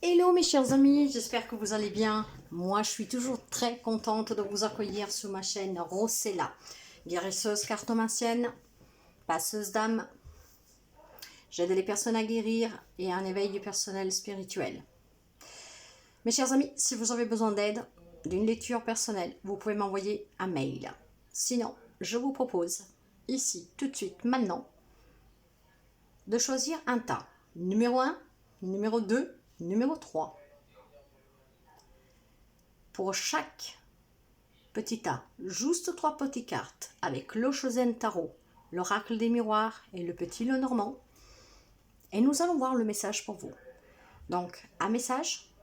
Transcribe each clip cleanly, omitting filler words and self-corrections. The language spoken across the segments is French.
Hello mes chers amis, j'espère que vous allez bien. Moi je suis toujours très contente de vous accueillir sur ma chaîne Rossella, guérisseuse cartomancienne, passeuse d'âme. J'aide les personnes à guérir et à un éveil du personnel spirituel. Mes chers amis, si vous avez besoin d'aide, d'une lecture personnelle, vous pouvez m'envoyer un mail. Sinon, je vous propose, ici, tout de suite, maintenant, de choisir un tas. Numéro 1, numéro 2, numéro 3. Pour chaque petit tas, juste 3 petites cartes avec l'Oshozen Tarot, l'oracle des miroirs et le petit Lenormand. Et nous allons voir le message pour vous. Donc, un message,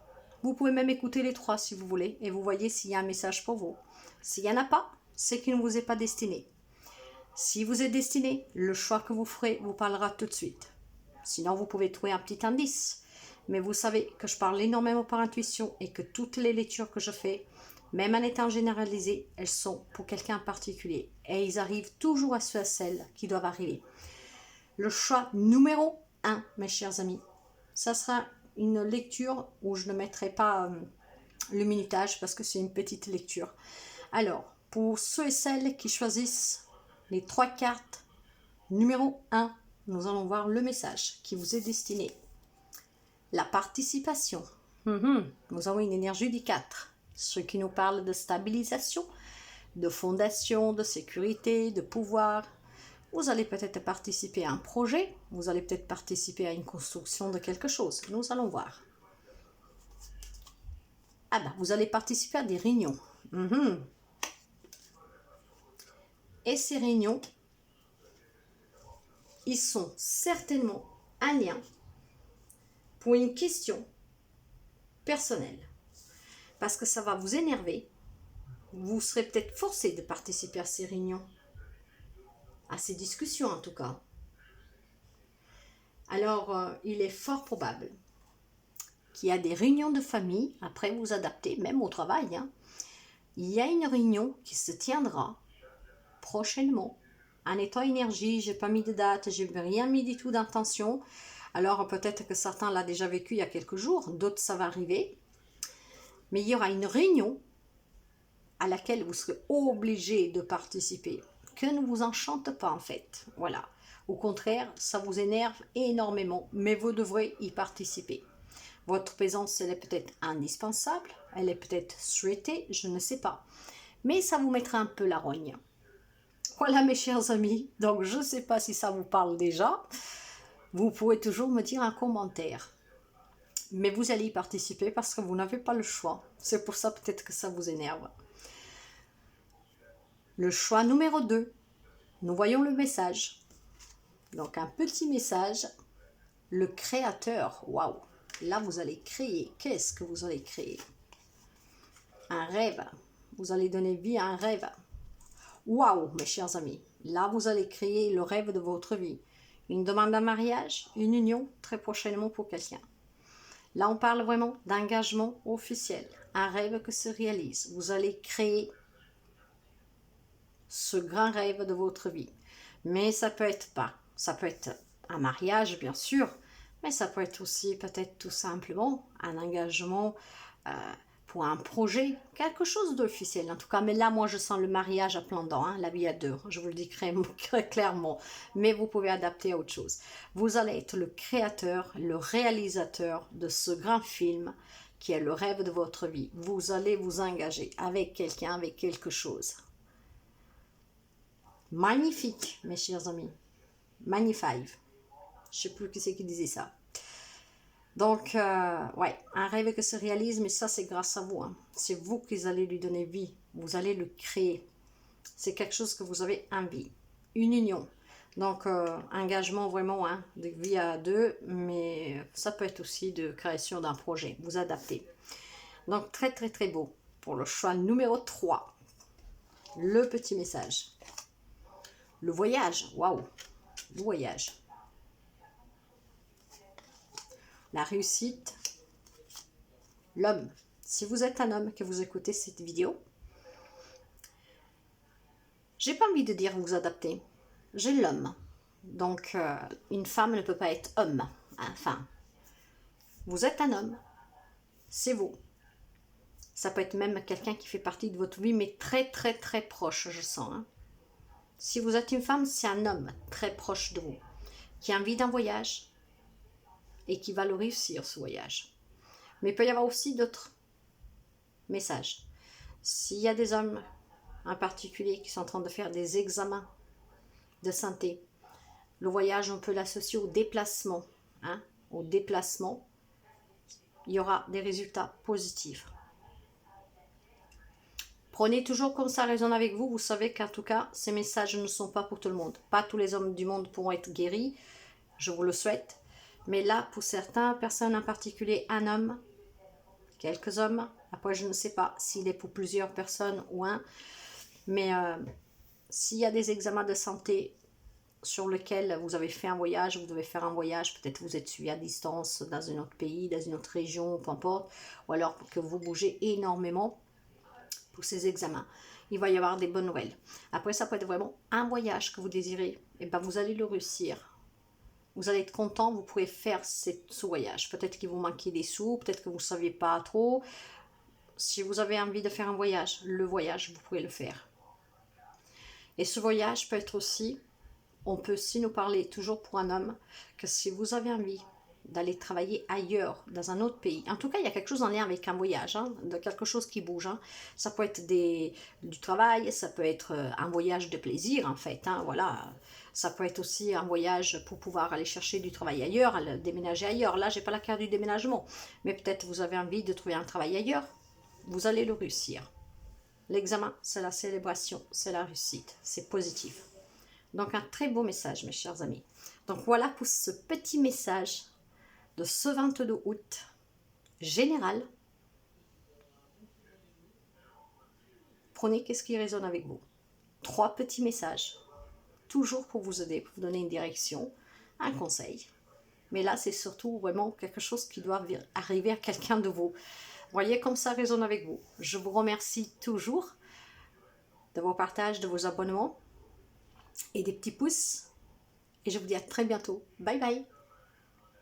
vous pouvez même écouter les 3 si vous voulez et vous voyez s'il y a un message pour vous. S'il n'y en a pas, c'est qu'il ne vous est pas destiné. Si vous êtes destiné, le choix que vous ferez vous parlera tout de suite. Sinon, vous pouvez trouver un petit indice. Mais vous savez que je parle énormément par intuition et que toutes les lectures que je fais, même en étant généralisées, elles sont pour quelqu'un en particulier. Et ils arrivent toujours à ceux et celles qui doivent arriver. Le choix numéro 1, mes chers amis, ça sera une lecture où je ne mettrai pas le minutage parce que c'est une petite lecture. Alors, pour ceux et celles qui choisissent les 3 cartes, numéro 1, nous allons voir le message qui vous est destiné. La participation. Nous avons une énergie du 4, ce qui nous parle de stabilisation, de fondation, de sécurité, de pouvoir. Vous allez peut-être participer à un projet, vous allez peut-être participer à une construction de quelque chose. Nous allons voir. Ah ben, vous allez participer à des réunions. Et ces réunions, ils sont certainement un lien pour une question personnelle. Parce que ça va vous énerver. Vous serez peut-être forcé de participer à ces réunions. À ces discussions en tout cas. Alors, il est fort probable qu'il y a des réunions de famille, après vous adaptez, même au travail. Il y a une réunion qui se tiendra prochainement. En état énergie, j'ai pas mis de date, j'ai rien mis du tout d'intention. Alors peut-être que certains l'ont déjà vécu il y a quelques jours, d'autres ça va arriver. Mais il y aura une réunion à laquelle vous serez obligé de participer, que ne vous enchante pas en fait. Voilà. Au contraire, ça vous énerve énormément, mais vous devrez y participer. Votre présence, elle est peut-être indispensable, elle est peut-être souhaitée, je ne sais pas. Mais ça vous mettra un peu la rogne. Voilà mes chers amis, donc je ne sais pas si ça vous parle déjà. Vous pouvez toujours me dire un commentaire. Mais vous allez y participer parce que vous n'avez pas le choix. C'est pour ça peut-être que ça vous énerve. Le choix numéro 2. Nous voyons le message. Donc un petit message. Le créateur. Waouh. Là vous allez créer. Qu'est-ce que vous allez créer? Un rêve. Vous allez donner vie à un rêve. Waouh mes chers amis. Là vous allez créer le rêve de votre vie. Une demande en mariage. Une union très prochainement pour quelqu'un. Là on parle vraiment d'engagement officiel. Un rêve que se réalise. Vous allez créer ce grand rêve de votre vie. Mais ça peut être pas. Ça peut être un mariage, bien sûr, mais ça peut être aussi peut-être tout simplement un engagement pour un projet, quelque chose d'officiel. En tout cas, mais là, moi, je sens le mariage à plein dents, la vie à deux. Je vous le dis clairement, mais vous pouvez adapter à autre chose. Vous allez être le créateur, le réalisateur de ce grand film qui est le rêve de votre vie. Vous allez vous engager avec quelqu'un, avec quelque chose. Magnifique, mes chers amis. Magnifique. Je ne sais plus qui c'est qui disait ça. Donc, ouais, un rêve qui se réalise, mais ça, c'est grâce à vous. C'est vous qui allez lui donner vie. Vous allez le créer. C'est quelque chose que vous avez envie. Une union. Donc, engagement vraiment de vie à deux, mais ça peut être aussi de création d'un projet. Vous adaptez. Donc, très, très, très beau. Pour le choix numéro 3. Le petit message. Le voyage, waouh, le voyage. La réussite, l'homme. Si vous êtes un homme que vous écoutez cette vidéo, j'ai pas envie de dire vous adaptez. J'ai l'homme. Donc, une femme ne peut pas être homme. Enfin, vous êtes un homme. c'est vous. Ça peut être même quelqu'un qui fait partie de votre vie, mais très très très proche, je sens. Hein. Si vous êtes une femme, c'est un homme très proche de vous, qui a envie d'un voyage et qui va le réussir, ce voyage. Mais il peut y avoir aussi d'autres messages. S'il y a des hommes en particulier qui sont en train de faire des examens de santé, le voyage, on peut l'associer au déplacement. Hein, au déplacement, il y aura des résultats positifs. Prenez toujours comme ça résonne avec vous. Vous savez qu'en tout cas, ces messages ne sont pas pour tout le monde. Pas tous les hommes du monde pourront être guéris. Je vous le souhaite. Mais là, pour certaines personnes en particulier, un homme, quelques hommes, après je ne sais pas s'il est pour plusieurs personnes ou un, mais s'il y a des examens de santé sur lesquels vous avez fait un voyage, vous devez faire un voyage, peut-être vous êtes suivi à distance dans un autre pays, dans une autre région, peu importe, ou alors que vous bougez énormément, pour ces examens, il va y avoir des bonnes nouvelles. Après, ça peut être vraiment un voyage que vous désirez, et ben vous allez le réussir. Vous allez être content, vous pourrez faire ce voyage. Peut-être qu'il vous manquait des sous, peut-être que vous ne saviez pas trop. Si vous avez envie de faire un voyage, le voyage, vous pourrez le faire. Et ce voyage peut être aussi, on peut aussi nous parler toujours pour un homme, que si vous avez envie d'aller travailler ailleurs, dans un autre pays. En tout cas, il y a quelque chose en lien avec un voyage, hein, de quelque chose qui bouge. Hein. Ça peut être du travail, ça peut être un voyage de plaisir, en fait. Hein, voilà. Ça peut être aussi un voyage pour pouvoir aller chercher du travail ailleurs, aller déménager ailleurs. Là, j'ai pas la carte du déménagement, mais peut-être vous avez envie de trouver un travail ailleurs. Vous allez le réussir. L'examen, c'est la célébration, c'est la réussite, c'est positif. Donc, un très beau message, mes chers amis. Donc, voilà pour ce petit message de ce 22 août général. Prenez qu'est-ce qui résonne avec vous. 3 petits messages, toujours pour vous aider, pour vous donner une direction, un conseil. Mais là, c'est surtout vraiment quelque chose qui doit arriver à quelqu'un de vous. Voyez comme ça résonne avec vous. Je vous remercie toujours de vos partages, de vos abonnements et des petits pouces. Et je vous dis à très bientôt. Bye bye.